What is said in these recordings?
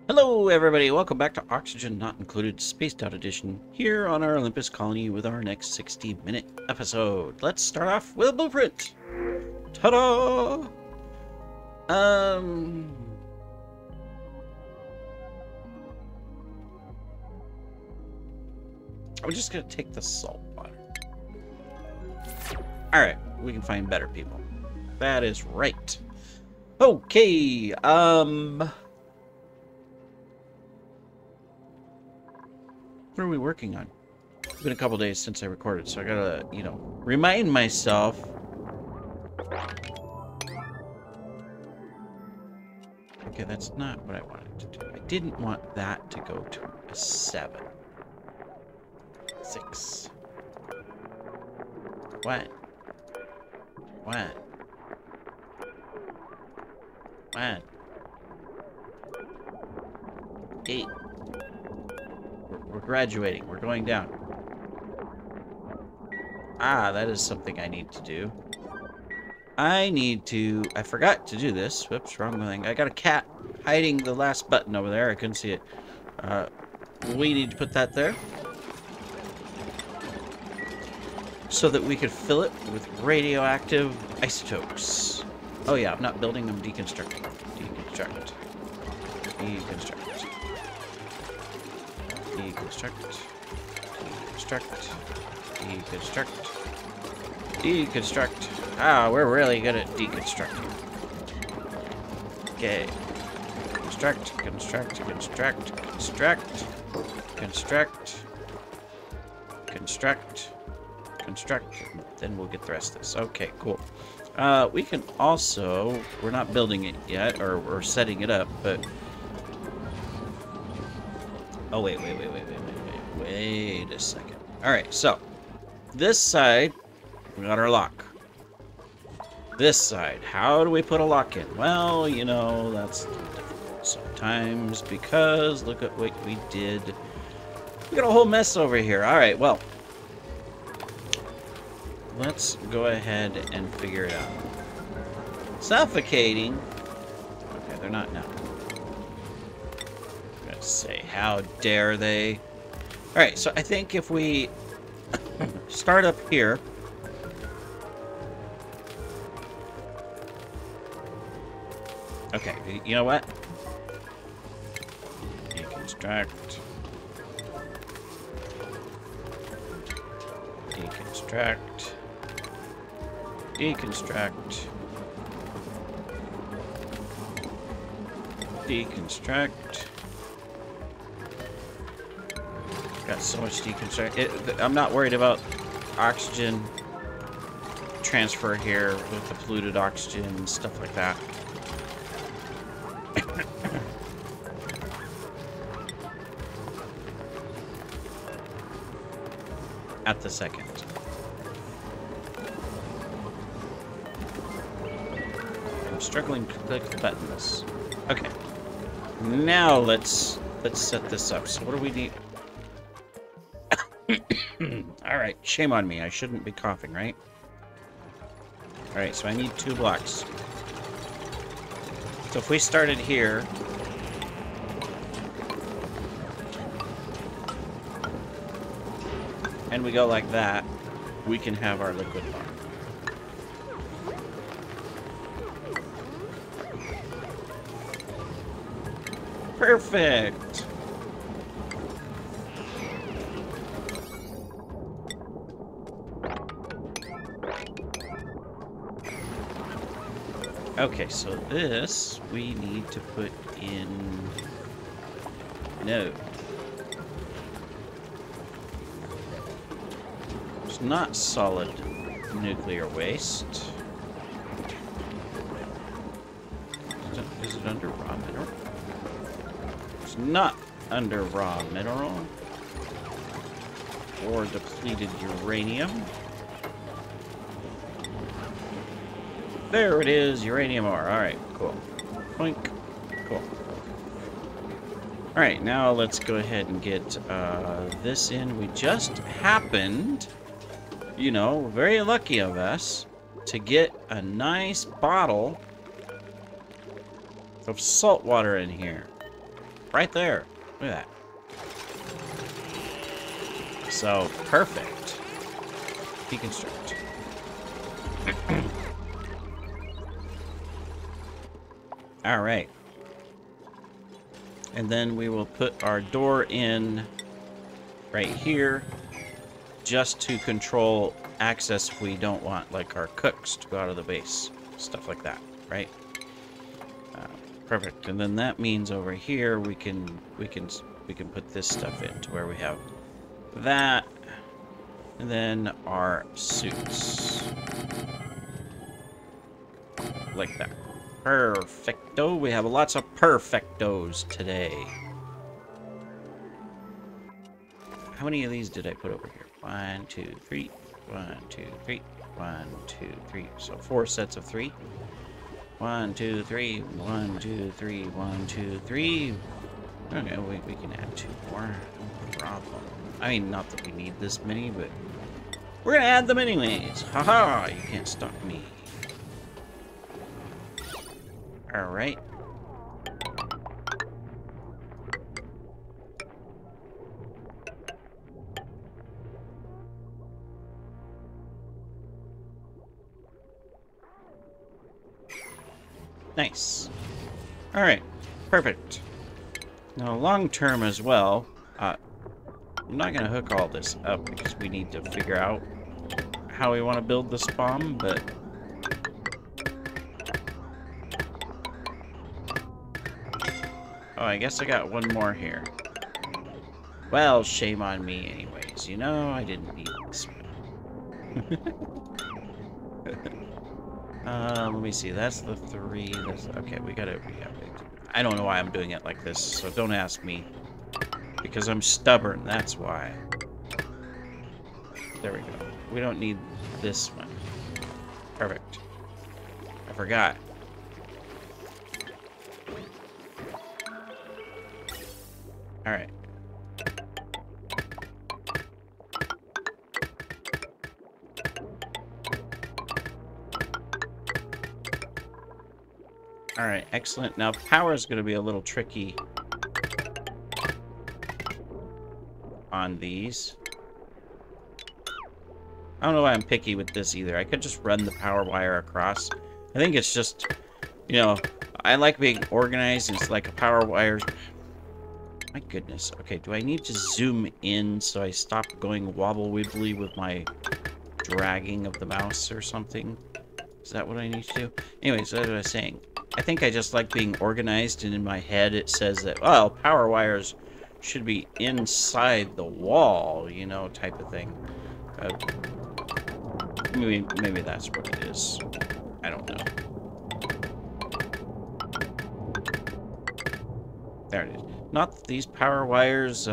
Hello everybody, welcome back to Oxygen Not Included Spaced Out Edition here on our Olympus colony with our next 60-minute episode. Let's start off with a blueprint. Ta-da! I'm just gonna take the salt water. Alright, we can find better people. That is right. Okay, what are we working on? It's been a couple days since I recorded, so I gotta, remind myself. Okay, that's not what I wanted to do. I didn't want that to go to a 7. 6. What? What? What? 8. We're graduating. We're going down. Ah, that is something I need to do. I forgot to do this. Whoops, wrong thing. I got a cat hiding the last button over there. I couldn't see it. We need to put that there, so that we could fill it with radioactive isotopes. Oh yeah, I'm not building them, deconstructing. Deconstruct. Deconstruct. Deconstruct. Deconstruct. Deconstruct. Deconstruct. Ah, we're really good at deconstructing. Okay. Construct, construct, construct, construct, construct, construct, construct. Then we'll get the rest of this. Okay, cool. We can also, we're not building it yet, or we're setting it up, but oh, wait a second. Alright, so this side, we got our lock. This side, how do we put a lock in? Well, that's difficult sometimes because look at what we did. We got a whole mess over here. Alright, well, let's go ahead and figure it out. Suffocating. Okay, they're not now. Say, how dare they? Alright, so I think if we start up here. Okay, you know what? Deconstruct. Deconstruct. Deconstruct. Deconstruct. Got so much deconstruct. I'm not worried about oxygen transfer here with the polluted oxygen and stuff like that. At the second. I'm struggling to click the buttons. Okay. Now let's set this up. So what do we need? Alright, shame on me. I shouldn't be coughing, right? Alright, so I need 2 blocks. So if we started here, and we go like that, we can have our liquid bar. Perfect! Okay, so this we need to put in. No. It's not solid nuclear waste. Is it under raw mineral? It's not under raw mineral. Or depleted uranium. There it is, uranium ore. Alright, cool. Boink. Cool. Alright, now let's go ahead and get this in. We just happened, very lucky of us, to get a nice bottle of salt water in here. right there. Look at that. So, perfect. Deconstruct. Alright. And then we will put our door in right here just to control access if we don't want, like, our cooks to go out of the base. Stuff like that, right? Perfect. And then that means over here we can put this stuff in to where we have that, and then our suits. Like that. Perfecto. We have lots of perfectos today. How many of these did I put over here? 1, 2, 3. 1, 2, 3. 1, 2, 3. So 4 sets of 3. 1, 2, 3. 1, 2, 3. 1, 2, 3. Okay, we can add 2 more. No problem. I mean, not that we need this many, but we're gonna add them anyways. Haha! You can't stop me. Alright. Nice. Alright. Perfect. Now, long term as well, I'm not going to hook all this up because we need to figure out how we want to build this bomb, but oh, I guess I got one more here. Well, shame on me anyways. You know, I didn't need this one. Let me see. That's the 3. That's, okay, we gotta... I don't know why I'm doing it like this, so don't ask me. Because I'm stubborn, that's why. There we go. We don't need this one. Perfect. I forgot. Alright. Alright, excellent. Now, power is going to be a little tricky on these. I don't know why I'm picky with this either. I could just run the power wire across. I think it's just, you know, I like being organized. It's like a power wire. My goodness. Okay, do I need to zoom in so I stop going wobble-wibbly with my dragging of the mouse or something? Is that what I need to do? Anyways, that's what I was saying. I think I just like being organized, and in my head it says that, well, power wires should be inside the wall, you know, type of thing. Maybe that's what it is. I don't know. There it is. Not that these power wires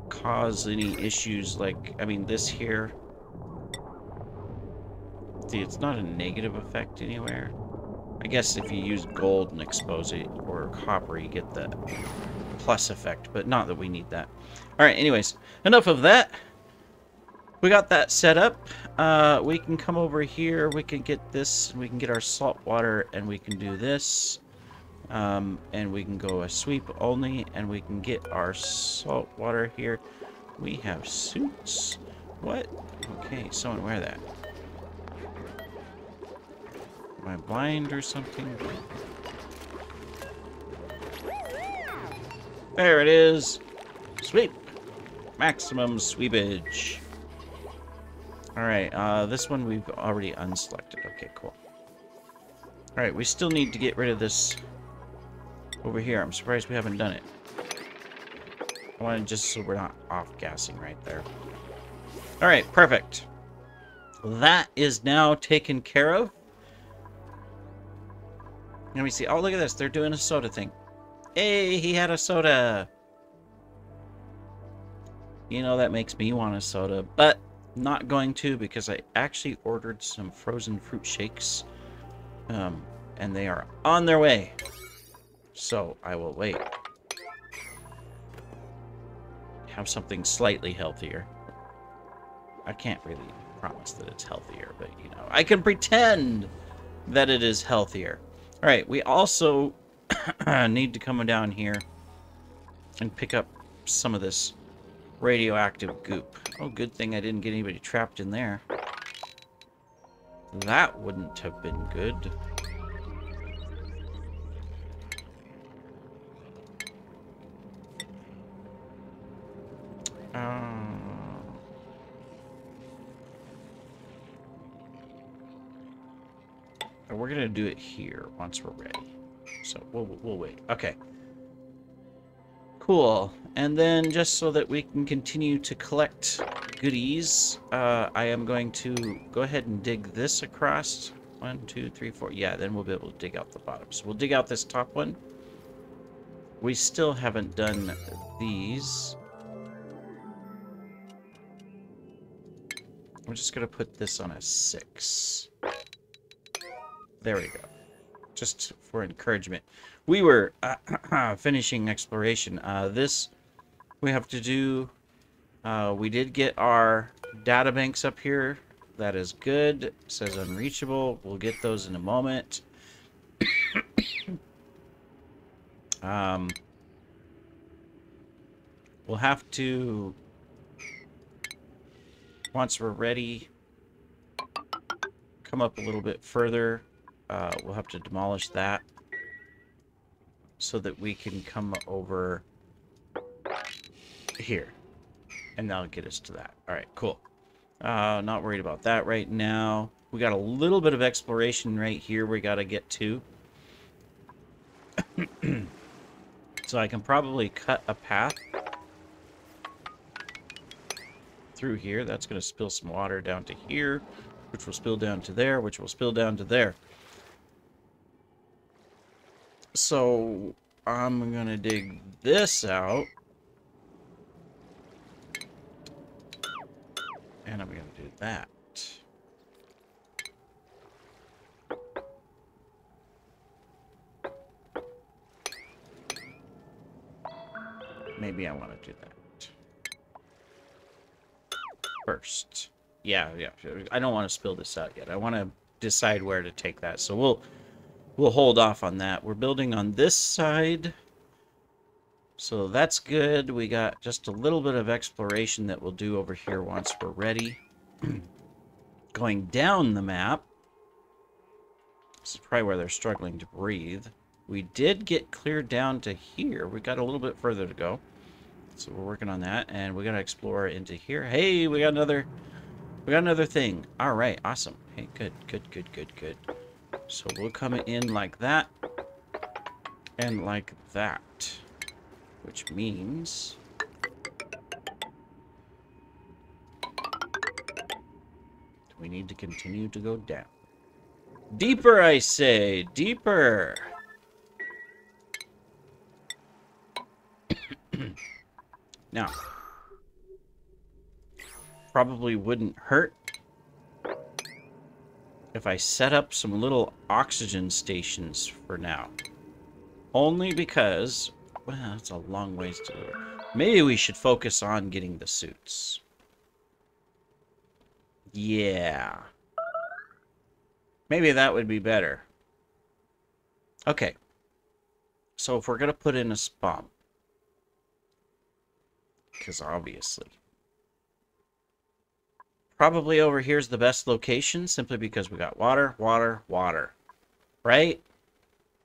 cause any issues like, I mean, this here. See, it's not a negative effect anywhere. I guess if you use gold and expose it, or copper, you get the plus effect, but not that we need that. Alright, anyways, enough of that. We got that set up. We can come over here, we can get this, we can get our salt water, and we can do this. And we can go a sweep only, and we can get our salt water here. We have suits. What? Okay, someone wear that. Am I blind or something? There it is. Sweep. Maximum sweepage. Alright, this one we've already unselected. Okay, cool. Alright, we still need to get rid of this over here. I'm surprised we haven't done it. I want to just so we're not off-gassing right there. Alright, perfect. That is now taken care of. Let me see. Oh, look at this. They're doing a soda thing. Hey, he had a soda. You know, that makes me want a soda, but not going to because I actually ordered some frozen fruit shakes. And they are on their way. So I will wait. Have something slightly healthier. I can't really promise that it's healthier, but you know, I can pretend that it is healthier. All right, we also need to come down here and pick up some of this radioactive goop. Oh, good thing I didn't get anybody trapped in there. That wouldn't have been good. We're going to do it here once we're ready. So we'll wait. Okay. Cool. And then just so that we can continue to collect goodies, I am going to go ahead and dig this across. 1, 2, 3, 4. Yeah, then we'll be able to dig out the bottom. So we'll dig out this top one. We still haven't done these. I'm just going to put this on a 6. There we go. Just for encouragement. We were finishing exploration. This we have to do. We did get our data banks up here. That is good. It says unreachable. We'll get those in a moment. We'll have to, once we're ready, come up a little bit further. We'll have to demolish that so that we can come over here. And that'll get us to that. All right, cool. Not worried about that right now. We got a little bit of exploration right here we got to get to. So I can probably cut a path through here. That's going to spill some water down to here, which will spill down to there, which will spill down to there. So I'm going to dig this out. And I'm going to do that. Maybe I want to do that first. Yeah. I don't want to spill this out yet. I want to decide where to take that. So we'll hold off on that. We're building on this side. So that's good. We got just a little bit of exploration that we'll do over here once we're ready. Going down the map. This is probably where they're struggling to breathe. We did get cleared down to here. We got a little bit further to go. So we're working on that. And we're going to explore into here. Hey, we got another thing. All right, awesome. Hey, good. So we'll come in like that. And like that. Which means we need to continue to go down. Deeper, I say. Deeper. Now, probably wouldn't hurt if I set up some little oxygen stations for now. Only because, well, it's a long ways to go. Maybe we should focus on getting the suits. Yeah. Maybe that would be better. Okay. So if we're going to put in a spawn, because obviously, probably over here's the best location, simply because we got water, water, water. Right?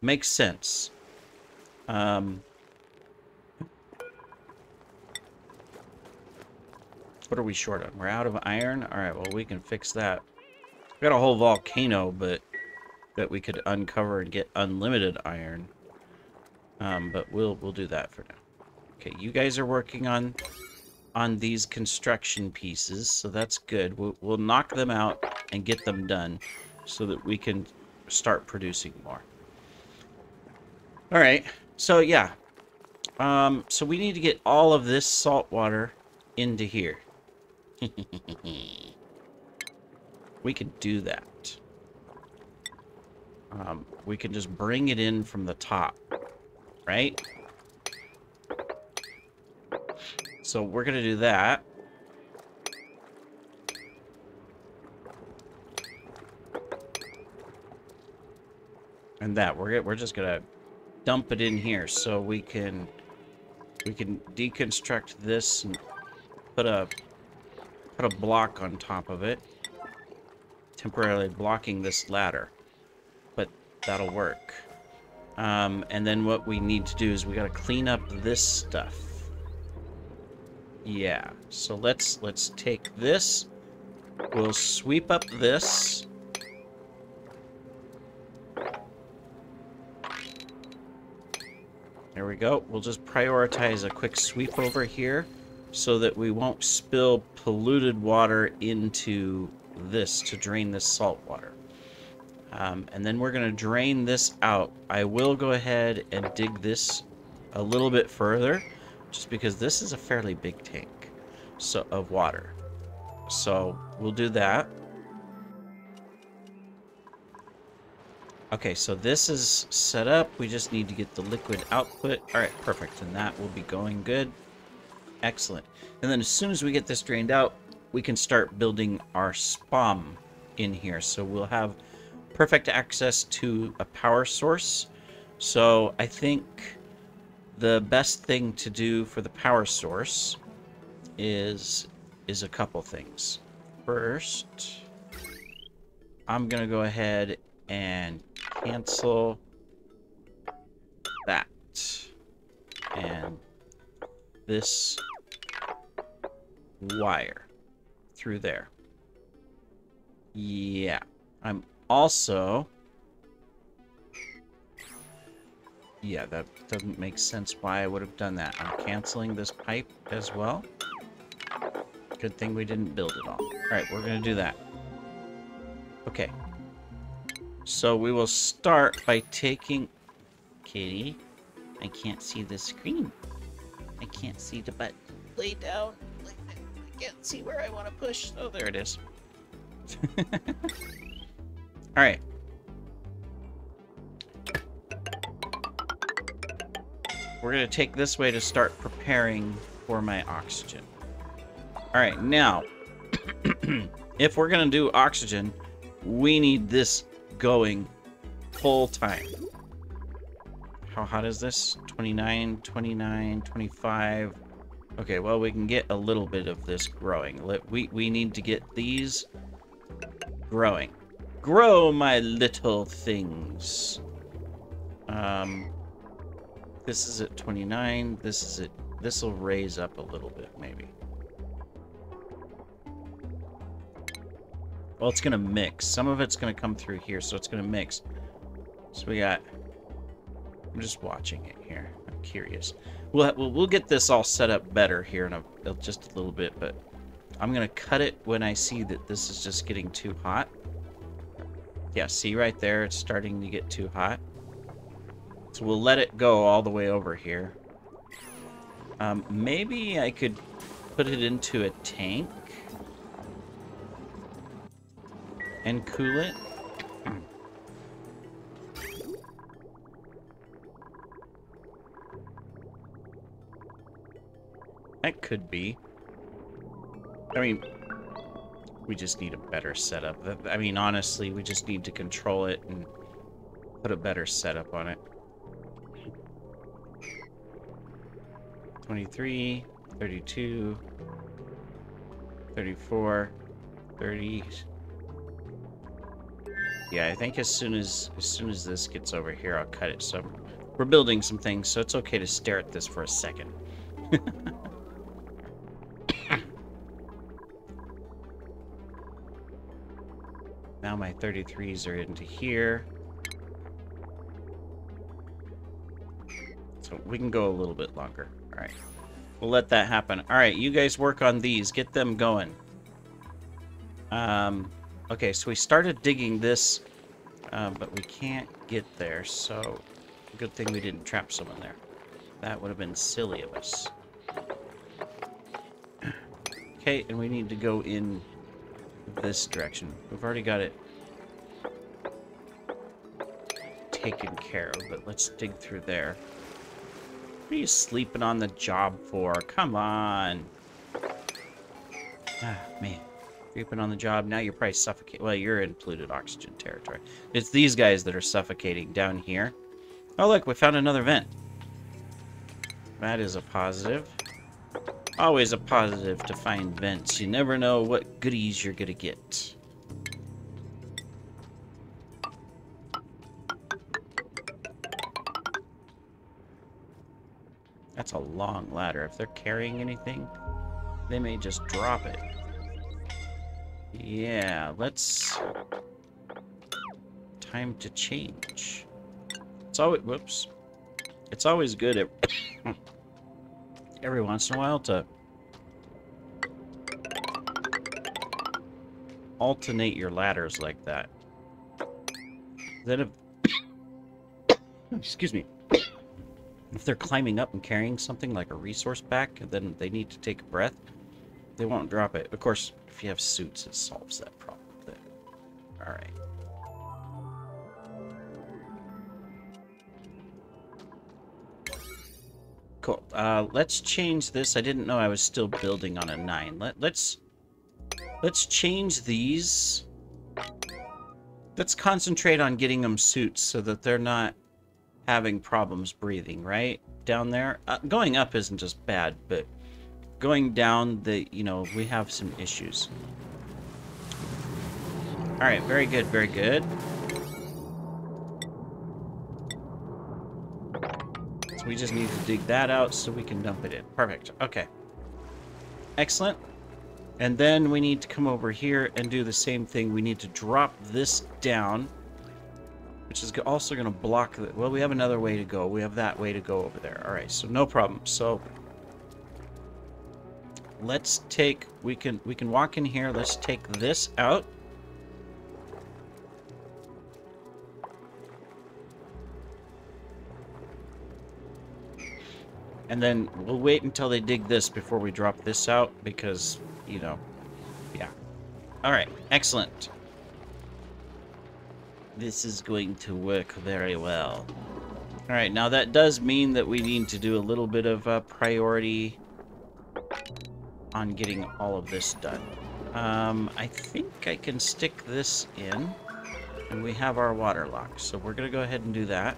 Makes sense. What are we short on? We're out of iron? Alright, well, we can fix that. We got a whole volcano, but that we could uncover and get unlimited iron. But we'll do that for now. Okay, you guys are working on these construction pieces, so that's good. We'll knock them out and get them done so that we can start producing more. Alright, so yeah. So we need to get all of this salt water into here. We can do that. We can just bring it in from the top, right? So we're going to do that. And that we're just gonna dump it in here so we can deconstruct this and put a block on top of it, temporarily blocking this ladder. But that'll work. And then what we need to do is we gotta clean up this stuff. Yeah. So let's take this. We'll sweep up this. There we go. We'll just prioritize a quick sweep over here so that we won't spill polluted water into this to drain this salt water. And then we're going to drain this out. I will go ahead and dig this a little bit further just because this is a fairly big tank of water. So we'll do that. Okay, so this is set up. We just need to get the liquid output. All right, perfect. And that will be going good. Excellent. And then as soon as we get this drained out, we can start building our spam in here. So we'll have perfect access to a power source. So I think the best thing to do for the power source is a couple things. First, I'm going to go ahead and cancel that and this wire through there. Yeah, I'm also, yeah, that doesn't make sense why I would have done that. I'm canceling this pipe as well. Good thing we didn't build it all. All right, we're gonna do that. Okay. So we will start by taking... Kitty, I can't see the screen. I can't see the button. Lay down. I can't see where I want to push. Oh, there it is. Alright. We're going to take this way to start preparing for my oxygen. Alright, now, if we're going to do oxygen, we need this going full time. How hot is this? 29, 29, 25. Okay, well, we can get a little bit of this growing. We need to get these growing. Grow, my little things. This is at 29. This is at... This will raise up a little bit, maybe. Well, it's going to mix. Some of it's going to come through here, so it's going to mix. So we got... I'm just watching it here. I'm curious. We'll get this all set up better here in just a little bit, but I'm going to cut it when I see that this is just getting too hot. Yeah, see right there? It's starting to get too hot. So we'll let it go all the way over here. Maybe I could put it into a tank and cool it. That could be. I mean, we just need a better setup. I mean, honestly, we just need to control it and put a better setup on it. 23, 32, 34, 30. Yeah, I think as soon as this gets over here, I'll cut it. So we're building some things, so it's okay to stare at this for a second. Now my 33s are into here. So we can go a little bit longer. All right. We'll let that happen. All right, you guys work on these. Get them going. Okay, so we started digging this, but we can't get there, so good thing we didn't trap someone there. That would have been silly of us. Okay, and we need to go in this direction. We've already got it taken care of, but let's dig through there. What are you sleeping on the job for? Come on. Ah, man. Creeping on the job. Now you're probably suffocating. Well, you're in polluted oxygen territory. It's these guys that are suffocating down here. Oh, look, we found another vent. That is a positive. Always a positive to find vents. You never know what goodies you're gonna get. That's a long ladder. If they're carrying anything, they may just drop it. Yeah, let's... Time to change. It's always... Whoops. It's always good every once in a while to alternate your ladders like that. Then if... Excuse me. If they're climbing up and carrying something like a resource pack, and then they need to take a breath, they won't drop it. Of course, if you have suits, it solves that problem. Alright. Cool. Let's change this. I didn't know I was still building on a 9. Let's change these. Let's concentrate on getting them suits so that they're not having problems breathing, right? Down there. Going up isn't just bad, but going down, we have some issues. Alright, very good, very good. So we just need to dig that out so we can dump it in. Perfect. Okay. Excellent. And then we need to come over here and do the same thing. We need to drop this down, which is also going to block the... Well, we have another way to go. We have that way to go over there. All right, so no problem. So let's take... We can walk in here. Let's take this out. And then we'll wait until they dig this before we drop this out because, yeah. All right, excellent. This is going to work very well. All right, now that does mean that we need to do a little bit of priority on getting all of this done. I think I can stick this in, and we have our water lock, so we're going to go ahead and do that.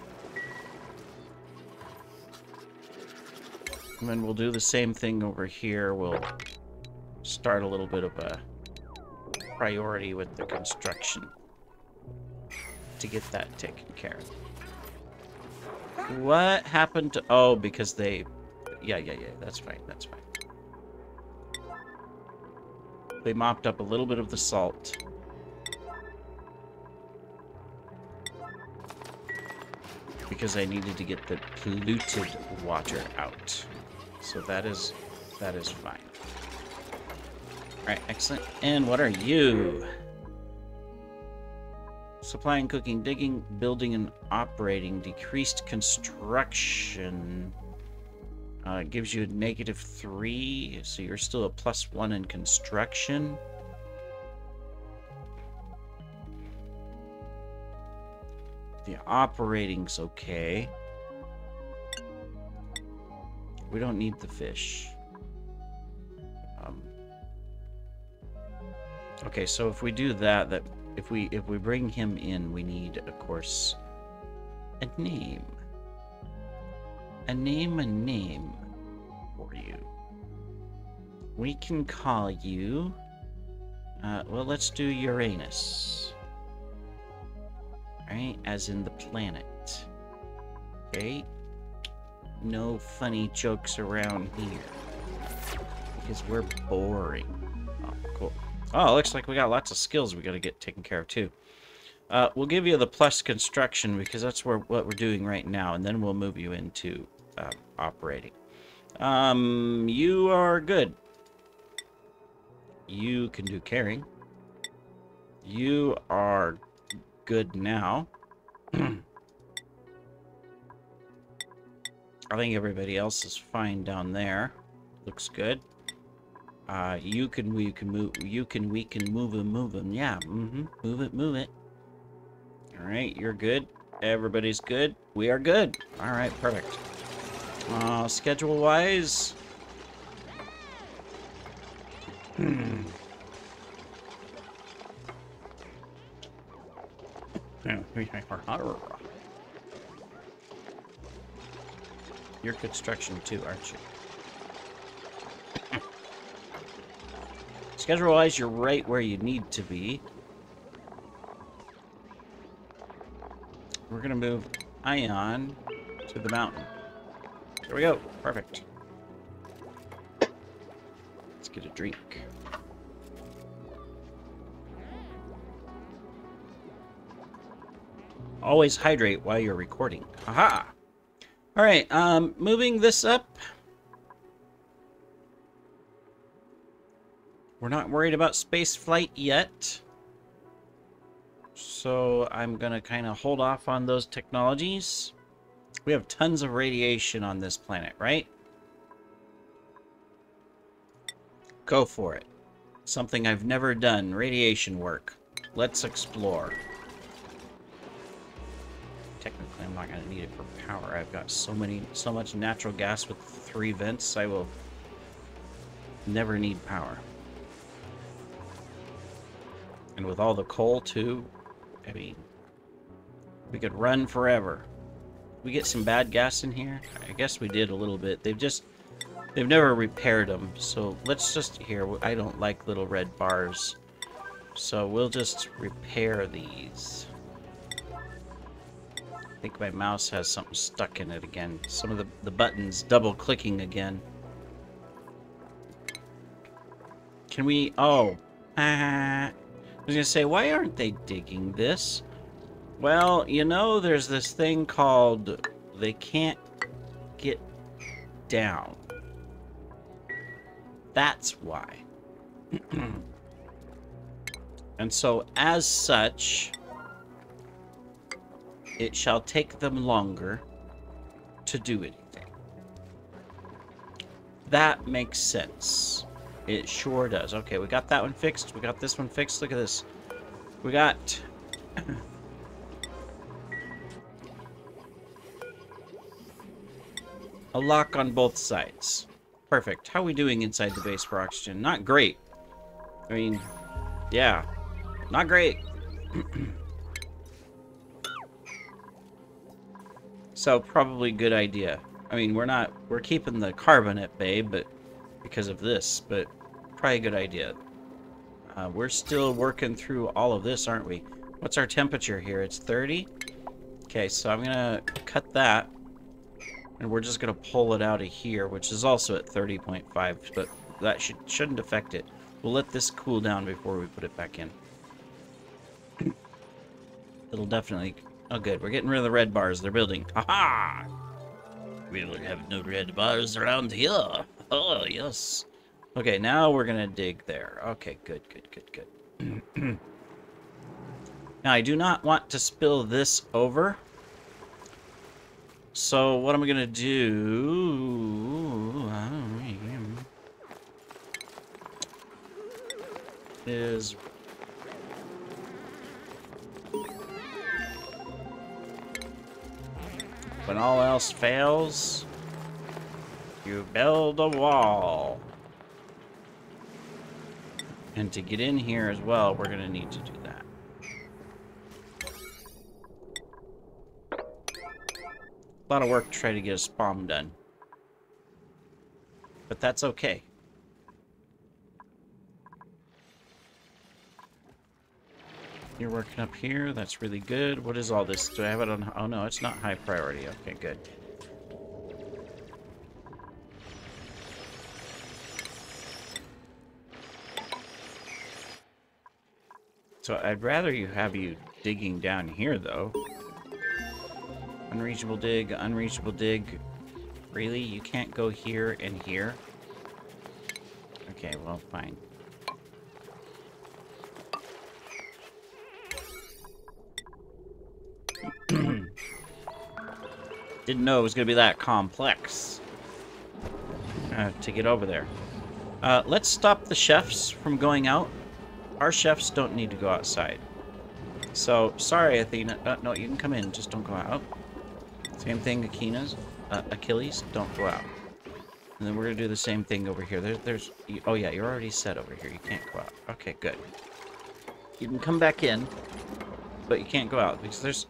And then we'll do the same thing over here. We'll start a little bit of a priority with the construction to get that taken care of. What happened to... Oh, because they... Yeah, that's fine, that's fine. They mopped up a little bit of the salt. Because I needed to get the polluted water out. So that is fine. Alright, excellent. And what are you? Supplying, cooking, digging, building, and operating. Decreased construction. Gives you a -3, so you're still a +1 in construction. The operating's okay. We don't need the fish. Okay, so if we do that, if we bring him in, we need, of course, a name. A name for you. We can call you... well, let's do Uranus. Alright, as in the planet. Okay? No funny jokes around here. Because we're boring. Oh, cool. Oh, looks like we got lots of skills we gotta get taken care of, too. We'll give you the plus construction, because that's what we're doing right now, and then we'll move you into operating. You are good. You can do carrying. You are good now. I think everybody else is fine down there. Looks good. We can move them. Yeah, move it. All right, you're good. Everybody's good. We are good. All right, perfect. Schedule-wise, You're construction too, aren't you? Schedule-wise, you're right where you need to be. We're gonna move Ion to the mountain. There we go. Perfect. Let's get a drink. Always hydrate while you're recording. Haha! Alright, moving this up. We're not worried about space flight yet. So I'm gonna kind of hold off on those technologies. We have tons of radiation on this planet, right? Go for it. Something I've never done, radiation work. Let's explore. Technically, I'm not going to need it for power. I've got so much natural gas with 3 vents, I will never need power. And with all the coal, too, I mean, we could run forever. We get some bad gas in here? I guess we did a little bit. They've never repaired them, so let's just, here, I don't like little red bars. So we'll just repair these. I think my mouse has something stuck in it again. Some of the buttons double clicking again. Can we... Oh. I was gonna say, why aren't they digging this? Well, you know, there's this thing called... They can't get down. That's why. And so, as such... It shall take them longer to do anything. That makes sense. It sure does. Okay, we got that one fixed. We got this one fixed. Look at this. We got... a lock on both sides. Perfect. How are we doing inside the base for oxygen? Not great. I mean, yeah. Not great. So, probably good idea. I mean, we're keeping the carbon at bay, but because of this, but probably a good idea. We're still working through all of this, aren't we? What's our temperature here? It's 30? Okay, so I'm gonna cut that, and we're just gonna pull it out of here, which is also at 30.5, but that shouldn't affect it. We'll let this cool down before we put it back in. It'll definitely... Oh, good. We're getting rid of the red bars. They're building. Aha! We'll have no red bars around here. Oh, yes. Okay, now we're going to dig there. Okay, good, good, good, good. Now, I do not want to spill this over. So, what am I going to do... is... When all else fails, you build a wall. And to get in here as well, we're going to need to do that. A lot of work to try to get a spawn done. But that's okay. You're working up here. That's really good. What is all this? Do I have it on... Oh, no, it's not high priority. Okay, good. So I'd rather have you digging down here, though. Unreachable dig, unreachable dig. Really? You can't go here and here? Okay, well, fine. Didn't know it was going to be that complex to get over there. Let's stop the chefs from going out. Our chefs don't need to go outside. So, sorry, Athena. No, you can come in. Just don't go out. Same thing, Achilles, don't go out. And then we're going to do the same thing over here. Oh, yeah, you're already set over here. You can't go out. Okay, good. You can come back in. but you can't go out because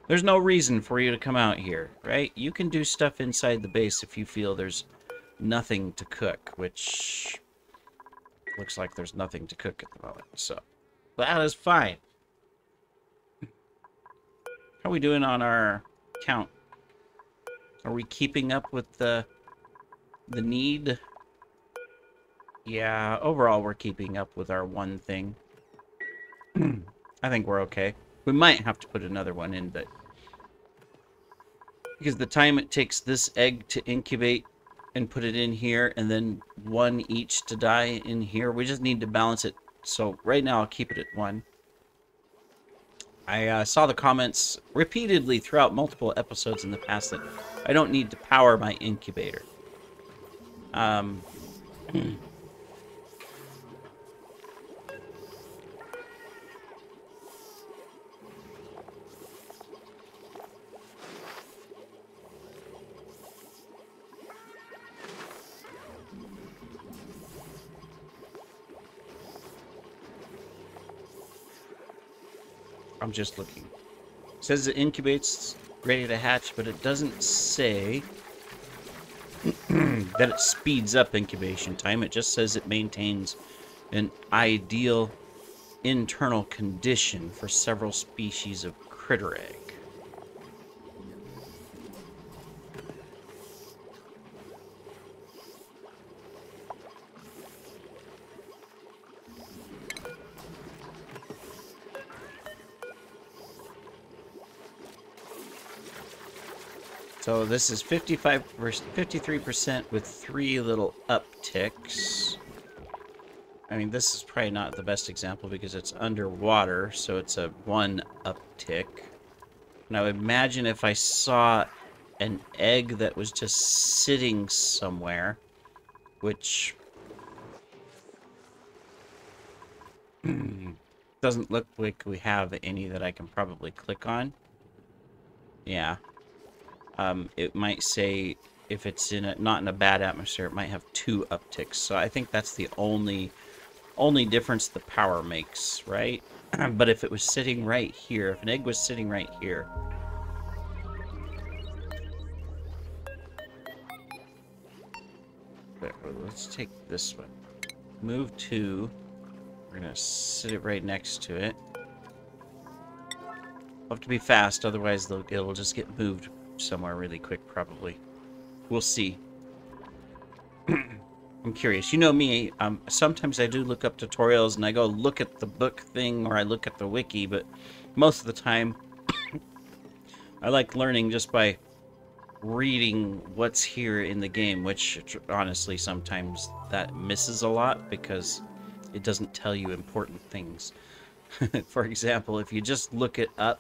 there's no reason for you to come out here, right? You can do stuff inside the base if you feel there's nothing to cook, which looks like there's nothing to cook at the moment. So that is fine. How are we doing on our count? Are we keeping up with the need? Yeah, overall we're keeping up with our one thing. I think we're okay. We might have to put another one in, but because the time it takes this egg to incubate and put it in here, and then one each to die in here, we just need to balance it. So right now I'll keep it at 1. I saw the comments repeatedly throughout multiple episodes in the past that I don't need to power my incubator. I'm just looking. It says it incubates, ready to hatch, but it doesn't say that it speeds up incubation time. It just says it maintains an ideal internal condition for several species of critter egg. So this is 53% with 3 little upticks. I mean, this is probably not the best example because it's underwater, so it's a 1 uptick. And I would imagine if I saw an egg that was just sitting somewhere, which doesn't look like we have any that I can probably click on. Yeah. It might say if it's in a, not in a bad atmosphere, it might have 2 upticks. So I think that's the only difference the power makes, right? But if it was sitting right here, if an egg was sitting right here, let's take this one. Move 2. We're gonna sit it right next to it. Have to be fast, otherwise it'll just get moved somewhere really quick, probably. We'll see. I'm curious. You know me, sometimes I do look up tutorials and I go look at the book thing or I look at the wiki, but most of the time I like learning just by reading what's here in the game, which honestly sometimes that misses a lot because it doesn't tell you important things. For example, if you just look it up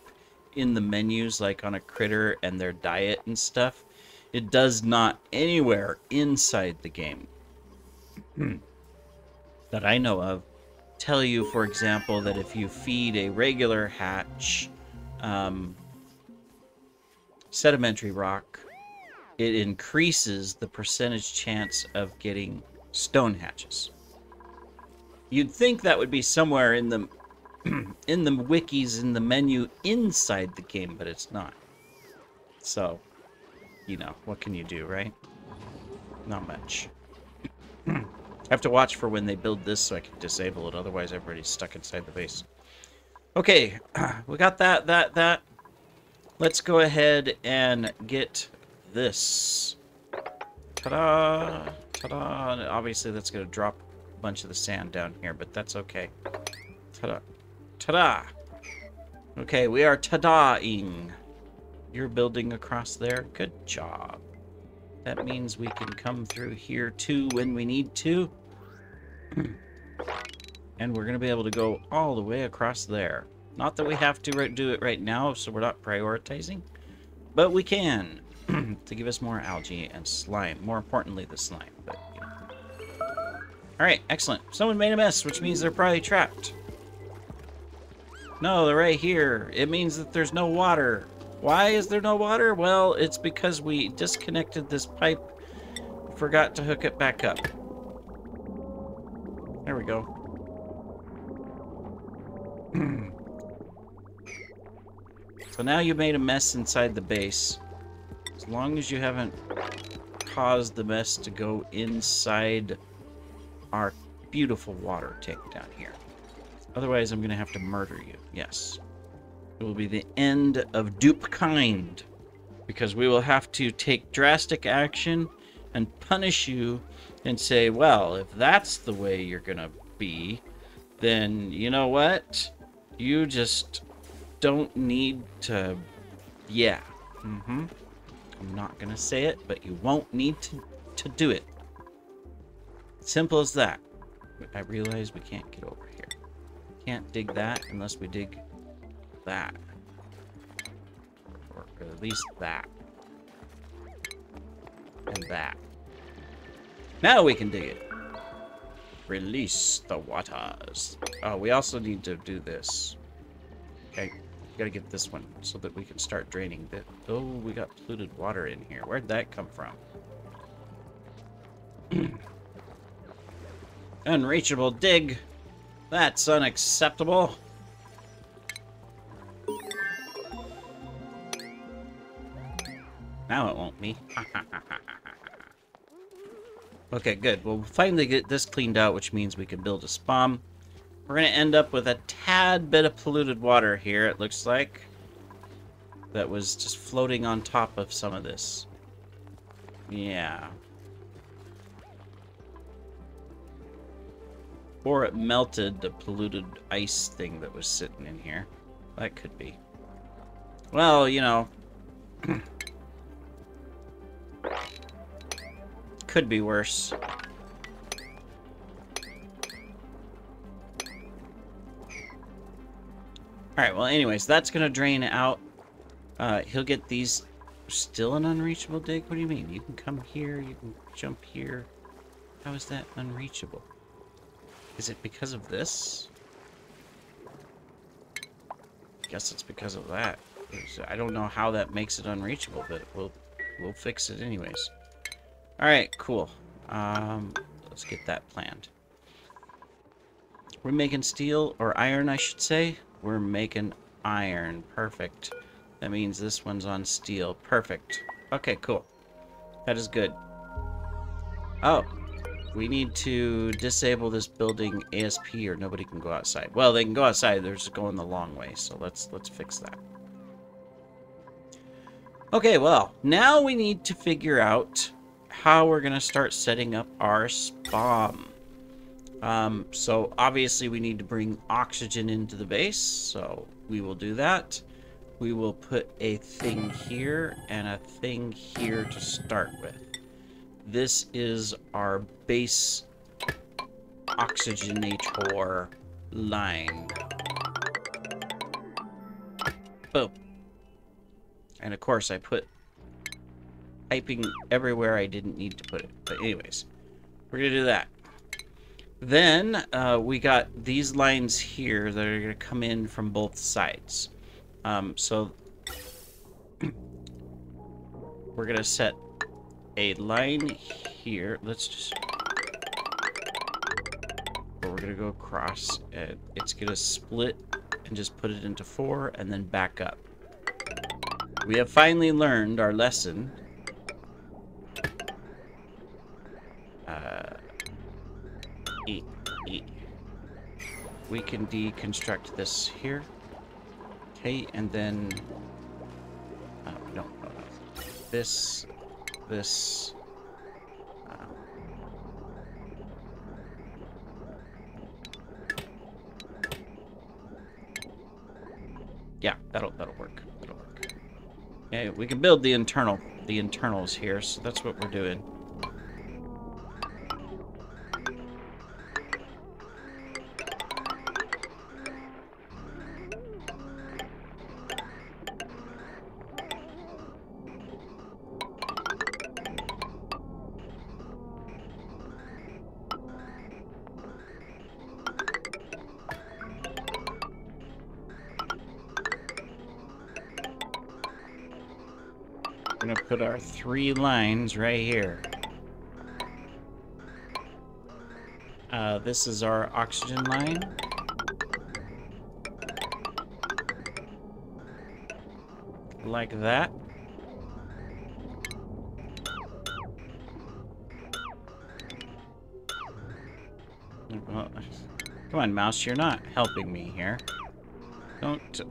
in the menus, like on a critter and their diet and stuff, it does not anywhere inside the game that I know of tell you, for example, that if you feed a regular hatch sedimentary rock, it increases the percentage chance of getting stone hatches. You'd think that would be somewhere in the in the wikis, in the menu inside the game, but it's not. So, you know, what can you do, right? Not much. I have to watch for when they build this so I can disable it, otherwise everybody's stuck inside the base. Okay, we got that. Let's go ahead and get this. Ta-da! Ta-da! Obviously that's going to drop a bunch of the sand down here, but that's okay. Ta-da! Ta-da! Okay, we are ta-da-ing. You're building across there. Good job. That means we can come through here too when we need to. And we're going to be able to go all the way across there. Not that we have to do it right now, so we're not prioritizing. But we can. To give us more algae and slime. More importantly, the slime. But, you know. Alright, excellent. Someone made a mess, which means they're probably trapped. No, they're right here. It means that there's no water. Why is there no water? Well, it's because we disconnected this pipe. Forgot to hook it back up. There we go. So now you made a mess inside the base. As long as you haven't caused the mess to go inside our beautiful water tank down here. Otherwise, I'm going to have to murder you. Yes. It will be the end of dupe kind. Because we will have to take drastic action and punish you and say, well, if that's the way you're going to be, then you know what? You just don't need to... Yeah. I'm not going to say it, but you won't need to do it. Simple as that. I realize we can't get over here. Can't dig that unless we dig that. Or at least that. And that. Now we can dig it. Release the waters. Oh, we also need to do this. Okay. Gotta get this one so that we can start draining the... Oh, we got polluted water in here. Where'd that come from? Unreachable dig. That's unacceptable. Now it won't be. Okay, good. We'll finally get this cleaned out, which means we can build a spawn. We're going to end up with a tad bit of polluted water here, it looks like. That was just floating on top of some of this. Yeah. Or it melted the polluted ice thing that was sitting in here. That could be. Well, you know. Could be worse. Alright, well anyways, that's gonna drain out. He'll get these... Still an unreachable dig? What do you mean? You can come here, you can jump here. How is that unreachable? Is it because of this? I guess it's because of that. I don't know how that makes it unreachable, but we'll fix it anyways. Alright, cool. Let's get that planned. We're making steel, or iron, I should say. We're making iron. Perfect. That means this one's on steel. Perfect. Okay, cool. That is good. Oh. We need to disable this building ASP or nobody can go outside. Well, they can go outside. They're just going the long way. So let's fix that. Okay, well, now we need to figure out how we're going to start setting up our spawn. So obviously we need to bring oxygen into the base. So we will do that. We will put a thing here and a thing here to start with. This is our base oxygenator line. Boom. And of course I put piping everywhere I didn't need to put it. But anyways, we're going to do that. Then we got these lines here that are going to come in from both sides. So we're going to set a line here. Let's just... We're going to go across. And it's going to split and just put it into 4 and then back up. We have finally learned our lesson. We can deconstruct this here. Okay, and then... no. This... yeah, that'll work. That'll work. Okay, we can build the internals here, so that's what we're doing. We're gonna put our 3 lines right here. This is our oxygen line. like that. Well, come on, mouse, you're not helping me here.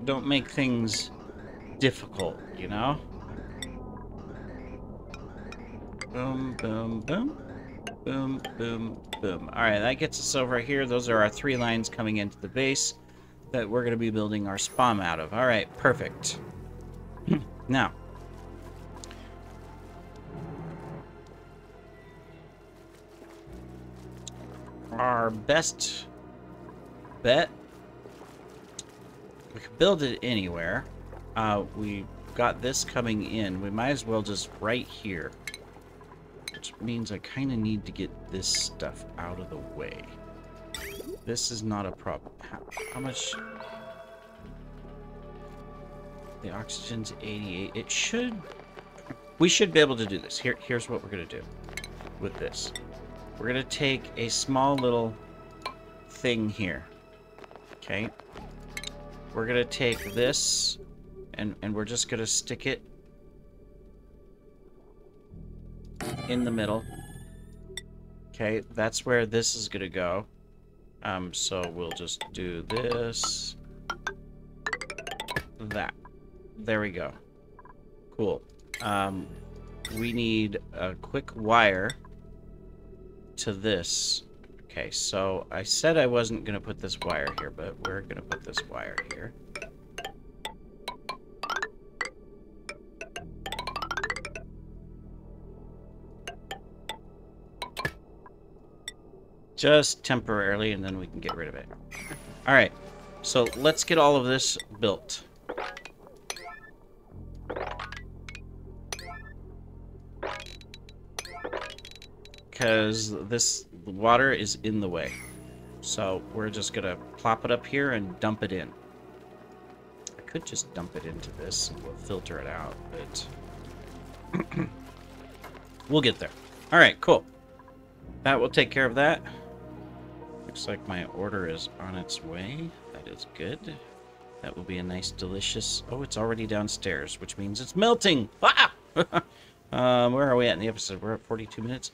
Don't make things difficult, you know? Boom, boom, boom. Boom, boom, boom. Alright, that gets us over here. Those are our 3 lines coming into the base that we're going to be building our spawn out of. Alright, perfect. Now, our best bet, we could build it anywhere. We got this coming in. We might as well just right here. Which means I kind of need to get this stuff out of the way. This is not a problem. How much? The oxygen's 88. It should... We should be able to do this. Here's what we're going to do with this. We're going to take a small little thing here. Okay? We're going to take this, and we're just going to stick it in the middle. Okay, that's where this is gonna go. So we'll just do this. That. There we go. Cool. We need a quick wire to this. Okay, so I said I wasn't gonna put this wire here, but we're gonna put this wire here. Just temporarily, and then we can get rid of it. Alright, so let's get all of this built. Because this water is in the way. So we're just going to plop it up here and dump it in. I could just dump it into this and we'll filter it out, but we'll get there. Alright, cool. That will take care of that. Looks like my order is on its way. That is good. That will be a nice, delicious... Oh, it's already downstairs, which means it's melting! Ah! Where are we at in the episode? We're at 42 minutes.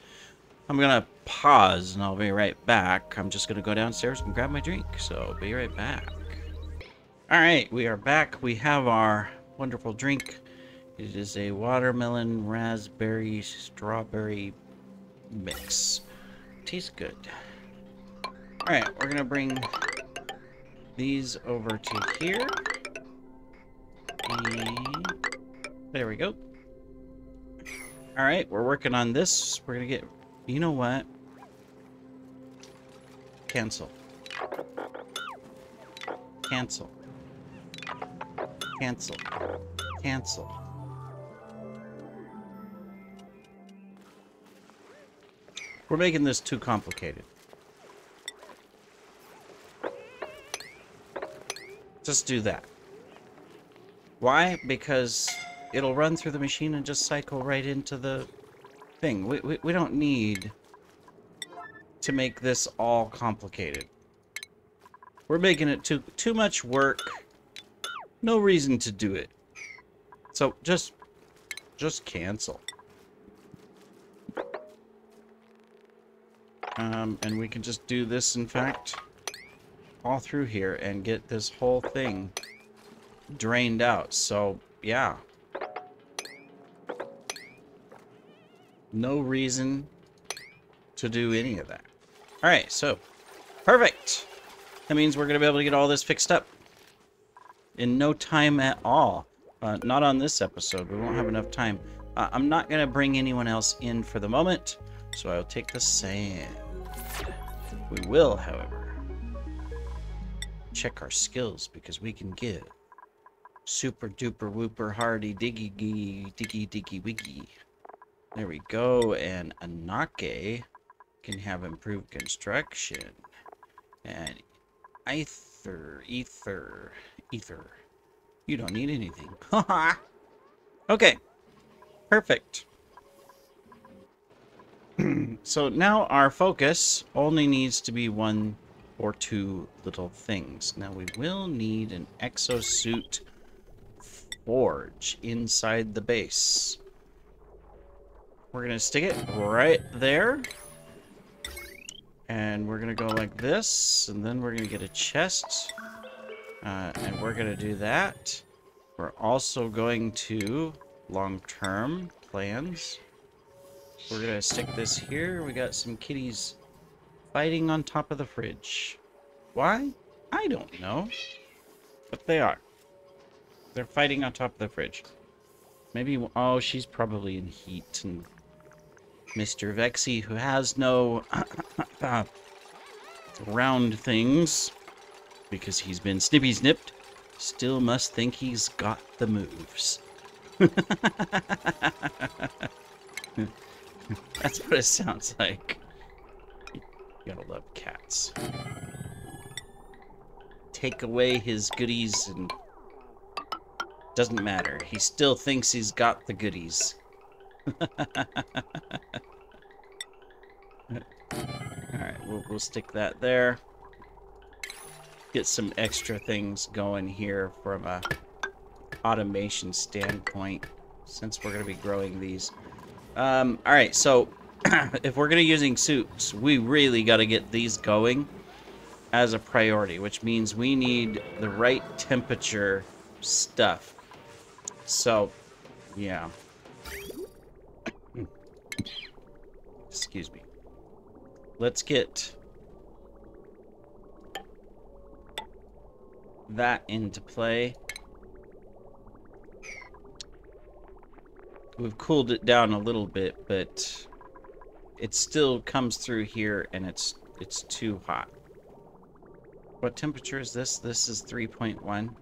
I'm going to pause, and I'll be right back. I'm just going to go downstairs and grab my drink, so be right back. Alright, we are back. We have our wonderful drink. It is a watermelon, raspberry, strawberry mix. Tastes good. Alright, we're gonna bring these over to here. And there we go. Alright, we're working on this. We're gonna get... You know what? Cancel. Cancel. Cancel. Cancel. We're making this too complicated. Just do that. Why? Because it'll run through the machine and just cycle right into the thing. We don't need to make this all complicated. We're making it too much work. No reason to do it. So just cancel. And we can just do this, in fact, all through here and get this whole thing drained out. So, yeah. No reason to do any of that. Alright, so, perfect! That means we're going to be able to get all this fixed up in no time at all. Not on this episode. We won't have enough time. I'm not going to bring anyone else in for the moment, so I'll take the sand. We will, however, check our skills because we can give super duper whooper hardy diggy diggy wiggy. There we go, and Anake can have improved construction. And ether. You don't need anything. Haha. Okay. Perfect. So now our focus only needs to be one or two little things. Now we will need an exosuit forge inside the base. We're gonna stick it right there. And we're gonna go like this, and then we're gonna get a chest. And we're gonna do that. We're also going to long-term plans. We're gonna stick this here. We got some kitties fighting on top of the fridge. Why? I don't know. But they are. They're fighting on top of the fridge. Maybe, oh, she's probably in heat. And Mr. Vexy, who has no round things, because he's been snippy-snipped, still must think he's got the moves. That's what it sounds like. You gotta love cats. Take away his goodies and doesn't matter. He still thinks he's got the goodies. Alright, we'll stick that there. Get some extra things going here from a automation standpoint, since we're going to be growing these. Alright, so if we're going to be using suits, we really got to get these going as a priority, which means we need the right temperature stuff. So, yeah. Excuse me. Let's get that into play. We've cooled it down a little bit, but it still comes through here and it's too hot. What temperature is this? This is 3.1.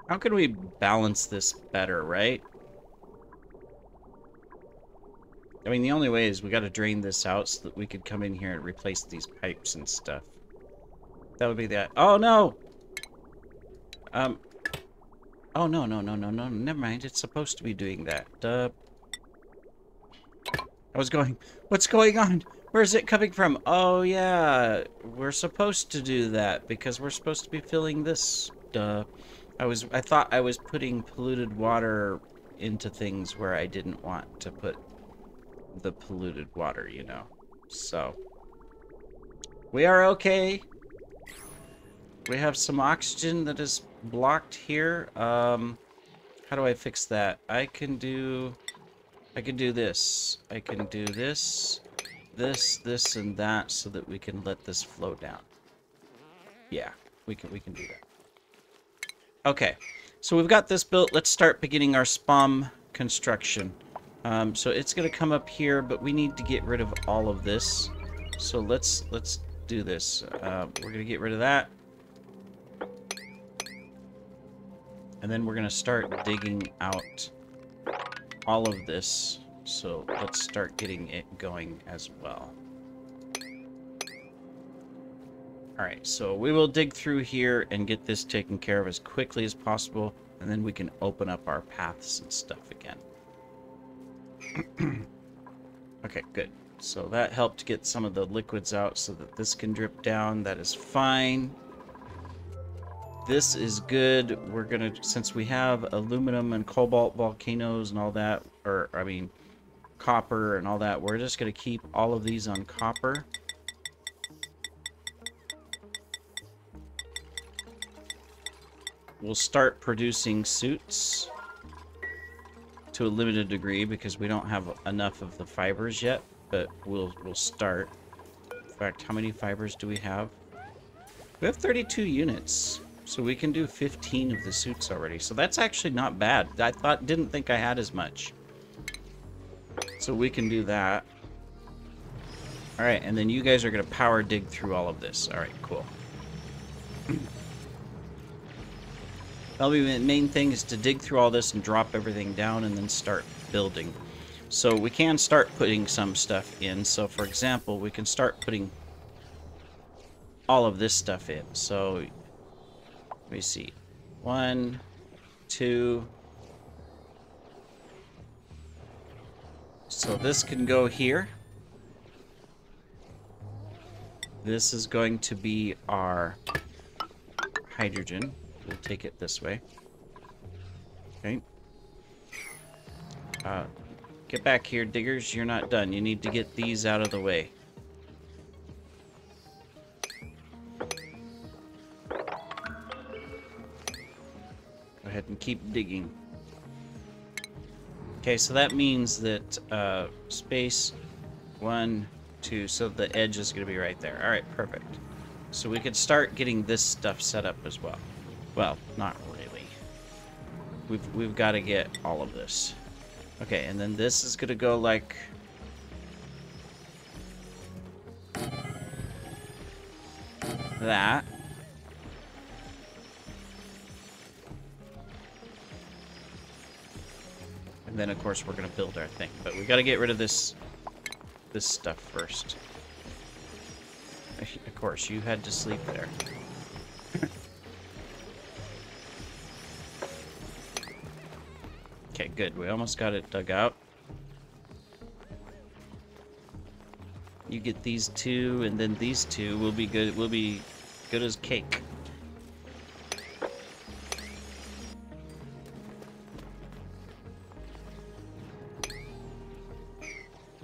How can we balance this better, right? I mean, the only way is we got to drain this out so that we could come in here and replace these pipes and stuff. That would be that. Oh, no! Oh, no. Never mind. It's supposed to be doing that. I was going, what's going on? Where's it coming from? Oh, yeah. We're supposed to do that because we're supposed to be filling this. I thought I was putting polluted water into things where I didn't want to put the polluted water, you know. So we are okay. We have some oxygen that is blocked here. How do I fix that? I can do this. I can do this, and that, so that we can let this flow down. Yeah, we can do that. Okay, so we've got this built. Let's start beginning our SPOM construction. So it's gonna come up here, but we need to get rid of all of this. So let's do this. We're gonna get rid of that. And then we're gonna start digging out all of this. So let's start getting it going as well. Alright, so we will dig through here and get this taken care of as quickly as possible, and then we can open up our paths and stuff again. Okay, good. So that helped get some of the liquids out so that this can drip down. That is fine. This is good. We're gonna, since we have aluminum and cobalt volcanoes and all that, or I mean copper and all that, we're just gonna keep all of these on copper. We'll start producing suits to a limited degree because we don't have enough of the fibers yet, but we'll start. In fact, how many fibers do we have? We have 32 units, so we can do 15 of the suits already. So that's actually not bad. I didn't think I had as much. So we can do that. All right, and then you guys are gonna power dig through all of this. All right, cool. That'll be the main thing, is to dig through all this and drop everything down and then start building. So we can start putting some stuff in. So for example, we can start putting all of this stuff in. So let me see. 1, 2. So this can go here. This is going to be our hydrogen. We'll take it this way. Okay. Get back here, diggers. You're not done. You need to get these out of the way. Go ahead and keep digging. Okay, so that means that space 1, 2, so the edge is going to be right there. All right, perfect. So we could start getting this stuff set up as well. Well, not really. We've got to get all of this. Okay, and then this is going to go like that. And then, of course, we're going to build our thing. But we got to get rid of this stuff first. Of course, you had to sleep there. Okay, good. We almost got it dug out. You get these two, and then these two will be good. Will be good as cake.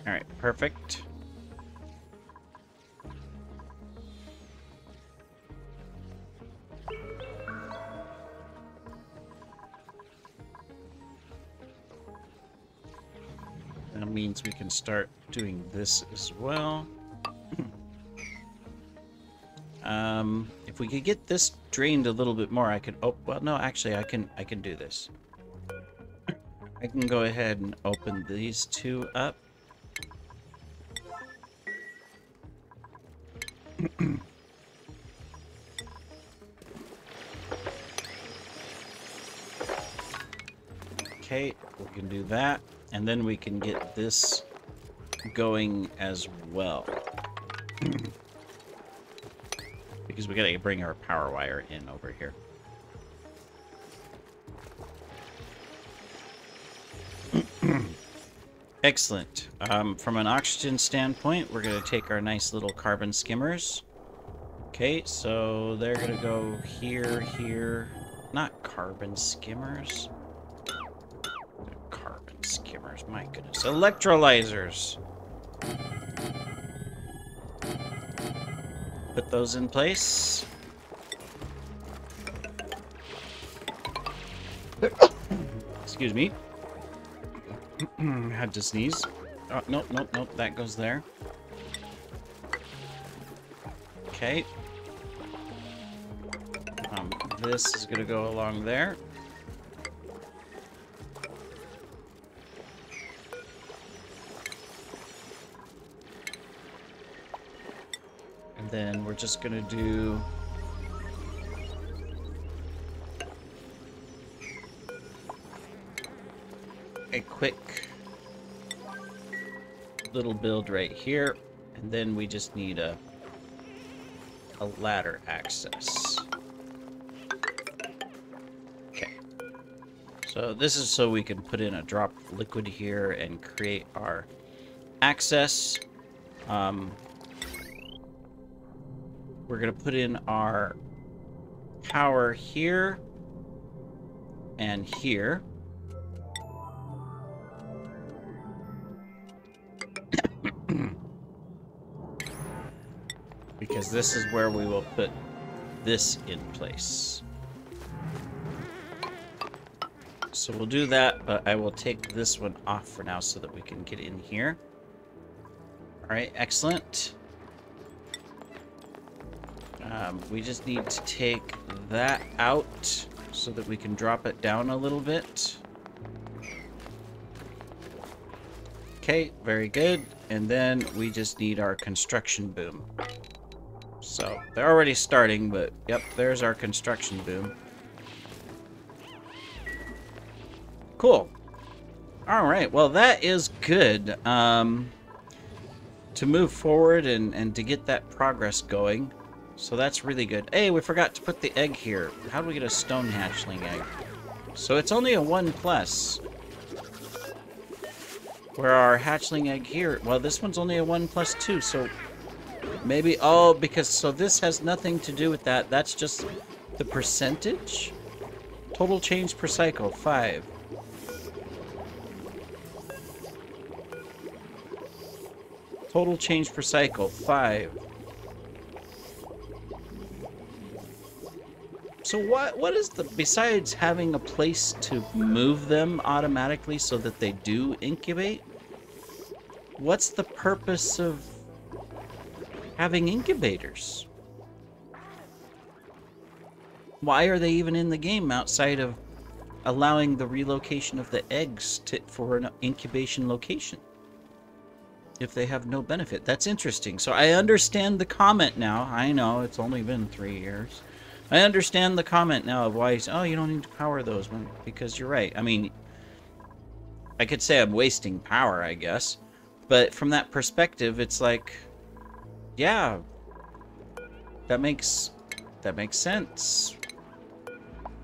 All right, perfect. That means we can start doing this as well. If we could get this drained a little bit more, I could. Oh, well, no, actually, I can do this. I can go ahead and open these two up. Okay, we can do that, and then we can get this going as well. Because we gotta bring our power wire in over here. Excellent. From an oxygen standpoint, we're gonna take our nice little carbon skimmers. Okay, so they're gonna go here, here. Not carbon skimmers. Carbon skimmers, my goodness. Electrolyzers. Put those in place. Excuse me. Had to sneeze. Oh, nope, nope, nope. That goes there. Okay. This is gonna go along there. And then we're just gonna do a quick little build right here, and then we just need a ladder access. Okay, so this is so we can put in a drop of liquid here and create our access. We're gonna put in our power here and here. Because this is where we will put this in place. So we'll do that, but I will take this one off for now so that we can get in here. Alright, excellent. We just need to take that out so that we can drop it down a little bit. Okay, very good. And then we just need our construction boom. So, they're already starting, but yep, there's our construction boom. Cool. Alright, well that is good. To move forward and to get that progress going. So that's really good. Hey, we forgot to put the egg here. How do we get a stone hatchling egg? So it's only a 1+. Where our hatchling egg here, well, this one's only a 1+2, so maybe, oh, because, so this has nothing to do with that. That's just The percentage? Total change per cycle, 5. Total change per cycle, 5. So what is the, besides having a place to move them automatically so that they do incubate, what's the purpose of having incubators? Why are they even in the game outside of allowing the relocation of the eggs for an incubation location? If they have no benefit. That's interesting. So I understand the comment now. I know it's only been 3 years. I understand the comment now of why he's, oh, you don't need to power those, because you're right. I mean, I could say I'm wasting power, I guess. But from that perspective, it's like, yeah, that makes sense.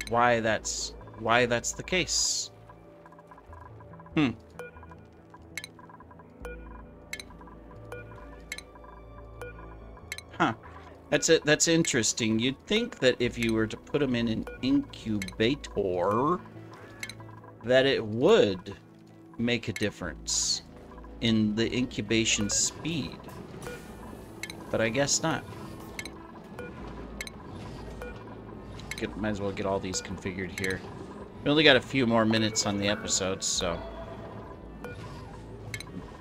Why that's the case. Huh. That's interesting. You'd think that if you were to put them in an incubator, that it would make a difference in the incubation speed. But I guess not. Might as well get all these configured here. We only got a few more minutes on the episode, so...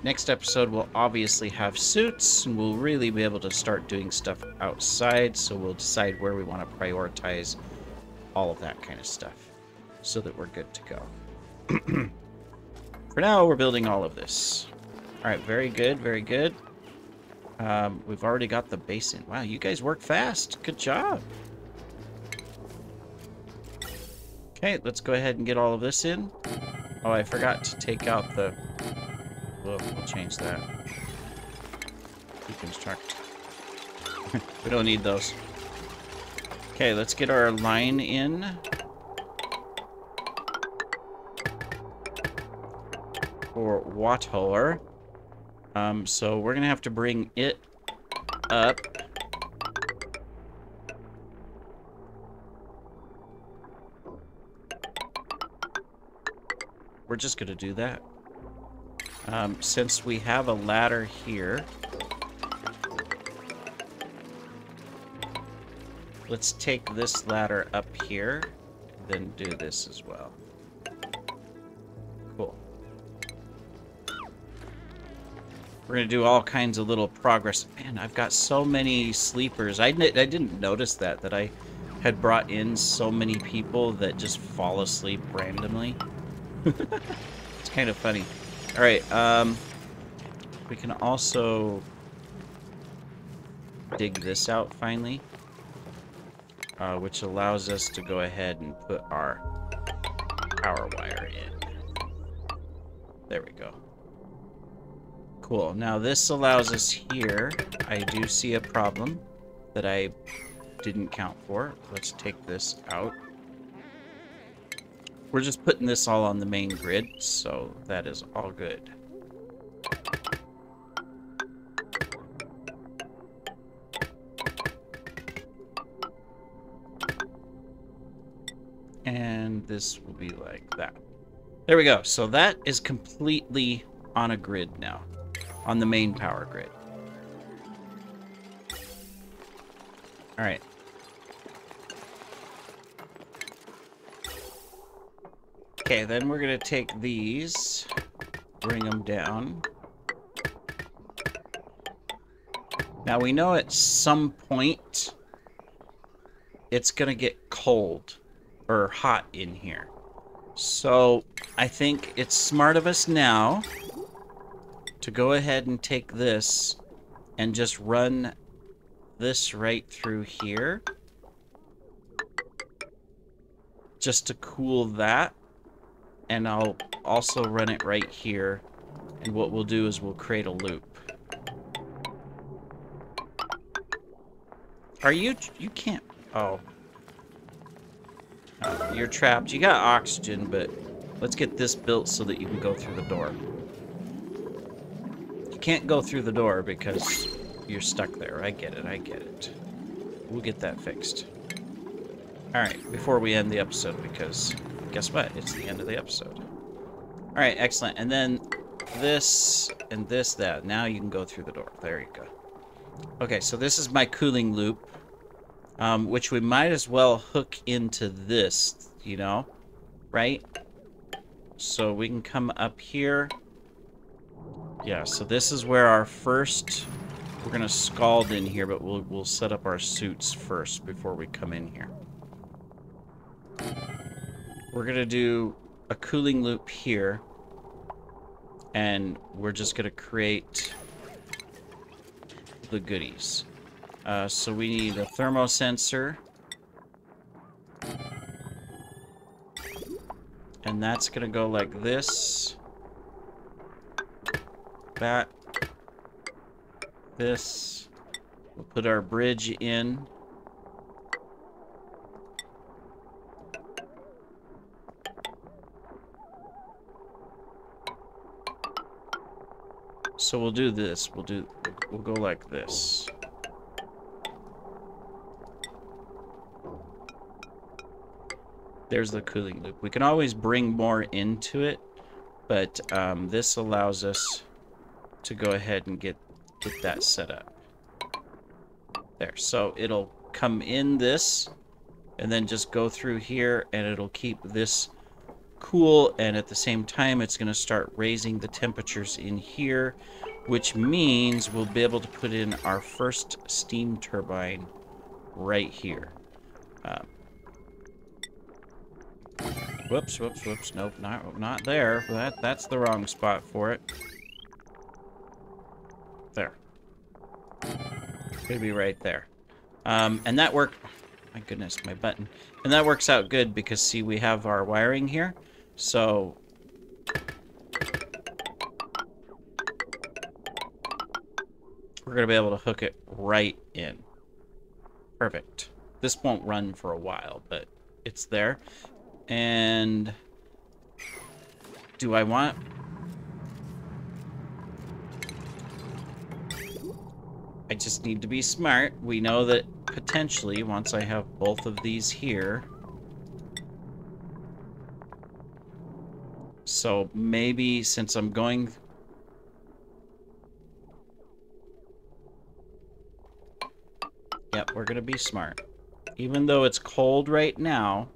Next episode we'll obviously have suits, and we'll really be able to start doing stuff outside, so we'll decide where we want to prioritize all of that kind of stuff, so that we're good to go. For now, we're building all of this. Alright, very good, very good. We've already got the basin. Wow, you guys work fast. Good job. Okay, let's go ahead and get all of this in. Oh, I forgot to take out the... We'll change that. Deconstruct. We don't need those. Okay, let's get our line in. For water. So we're gonna have to bring it up. We're just gonna do that. Since we have a ladder here, let's take this ladder up here, then do this as well. Cool. We're gonna do all kinds of little progress. Man, I've got so many sleepers. I didn't notice that I had brought in so many people that just fall asleep randomly. It's kind of funny. Alright, we can also dig this out finally, which allows us to go ahead and put our power wire in. There we go. Cool. Now this allows us here. I do see a problem that I didn't count for. Let's take this out. We're just putting this all on the main grid, so that is all good. And this will be like that. There we go. So that is completely on a grid now, on the main power grid. All right. Okay, then we're gonna take these, bring them down. Now we know at some point it's gonna get cold or hot in here. So I think it's smart of us now to go ahead and take this and just run this right through here. Just to cool that. And I'll also run it right here. And what we'll do is we'll create a loop. Are you can't... Oh. You're trapped. You got oxygen, but let's get this built so that you can go through the door. You can't go through the door because you're stuck there. I get it, I get it. We'll get that fixed. Alright, before we end the episode, because guess what? It's the end of the episode. Alright, excellent. And then this and this, that. Now you can go through the door. There you go. Okay, so this is my cooling loop, which we might as well hook into this, you know, right? So we can come up here. Yeah, so this is where our first... We're going to scald in here, but we'll set up our suits first before we come in here. We're going to do a cooling loop here. And we're just going to create the goodies. So we need a thermosensor. And that's going to go like this. That. This. We'll put our bridge in. So we'll do this. We'll go like this. There's the cooling loop. We can always bring more into it, but this allows us to go ahead and get that set up. There. So it'll come in this, and then just go through here, and it'll keep this cool, and at the same time it's going to start raising the temperatures in here, which means we'll be able to put in our first steam turbine right here. Whoops. Nope, not there. That's the wrong spot for it. There. Could be right there. And that worked. My goodness, my button. And that works out good because, see, we have our wiring here. So we're going to be able to hook it right in. Perfect. This won't run for a while, but it's there. And do I want... I just need to be smart. We know that potentially, once I have both of these here... So maybe since I'm going... Yep, we're gonna be smart. Even though it's cold right now...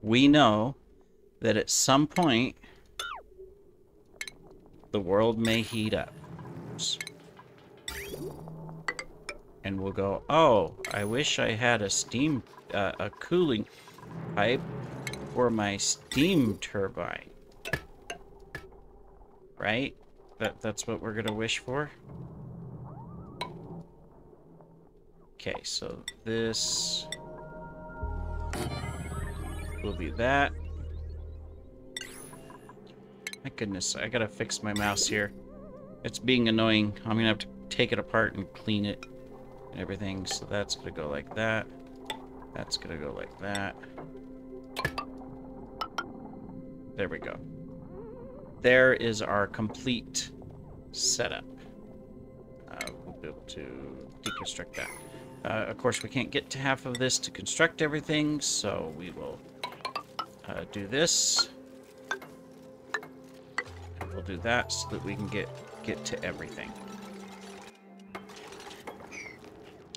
We know that at some point the world may heat up. And we'll go, oh, I wish I had a steam, a cooling pipe for my steam turbine. Right? That's what we're gonna wish for. Okay, so this will be that. My goodness, I gotta fix my mouse here. It's being annoying. I'm gonna have to take it apart and clean it and everything. So that's gonna go like that. That's gonna go like that. There we go. There is our complete setup. We'll be able to deconstruct that. Of course, we can't get to half of this to construct everything, so we will do this. And we'll do that so that we can get to everything.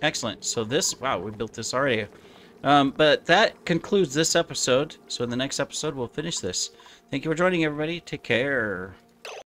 Excellent. So this, wow, we built this already. But that concludes this episode. So in the next episode, we'll finish this. Thank you for joining, everybody. Take care.